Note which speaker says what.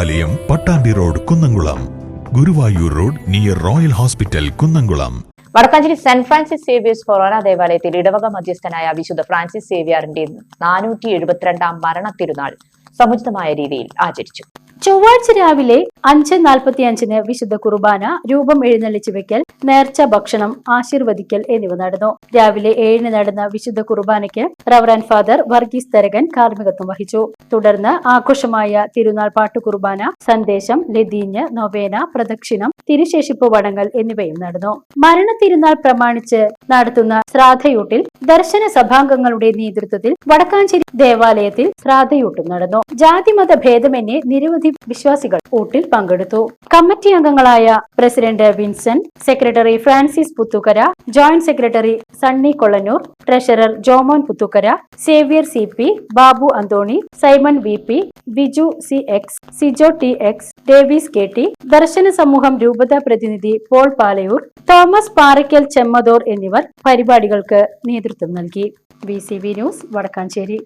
Speaker 1: ദേവാലയം, Pattambi road, Kunnamkulam. Guruvayur road near royal hospital, Kunnamkulam.
Speaker 2: Vadakkanchery saint Francis Xavier's forane ദേവാലയത്തിൽ ഇടവക മധ്യസ്ഥനായ വിശുദ്ധ ഫ്രാൻസിസ് സേവ്യറിന്റെ 472ാം മരണ തിരുനാൾ സമുചിതമായ രീതിയിൽ ആചരിച്ചു.
Speaker 3: ചൊവ്വാഴ്ച രാവിലെ 5:45 വിശുദ്ധ കുർബാന, രൂപം എഴുന്നള്ളിച്ചു വെക്കൽ, നേർച്ച ഭക്ഷണം, ആശീർവദിക്കൽ എന്നിവ നടന്നു. രാവിലെ 7 നടന്ന വിശുദ്ധ കുർബാനയ്ക്ക് റവറന്റ് ഫാദർ വർഗീസ് തരകൻ കാർമ്മികത്വം വഹിച്ചു. തുടർന്ന് ആഘോഷമായ തിരുനാൾ പാട്ടുകുർബാന, സന്ദേശം, ലതീഞ്ഞ്, നൊവേന, പ്രദക്ഷിണം, തിരുശേഷിപ്പ് വണങ്ങൽ എന്നിവയും നടന്നു. മരണ തിരുനാൾ പ്രമാണിച്ച് നടത്തുന്ന ശ്രാദ്ധയൂട്ടിൽ ദർശന സഭാംഗങ്ങളുടെ നേതൃത്വത്തിൽ വടക്കാഞ്ചേരി ദേവാലയത്തിൽ ശ്രാദ്ധയൂട്ടും നടന്നു. ജാതിമത ഭേദമന്യേ നിരവധി വിശ്വാസികൾ ഊട്ടിൽ പങ്കെടുത്തു. കമ്മിറ്റി അംഗങ്ങളായ president Vincent, secretary Francis Puthukkara, joint secretary Sunny Kollannur, treasurer Jomon Puthukkara, Xavier CP, Babu Antony, Simon VP, Viju CX, Sijo TX, Davis KT, Darshana Samooham രൂപത പ്രതിനിധി പോൾ പാലയൂർ, തോമസ് പാറയ്ക്കൽ ചെമ്മദോർ എന്നിവർ പരിപാടികൾക്ക് നേതൃത്വം നൽകി. VCV news, Vadakkanchery.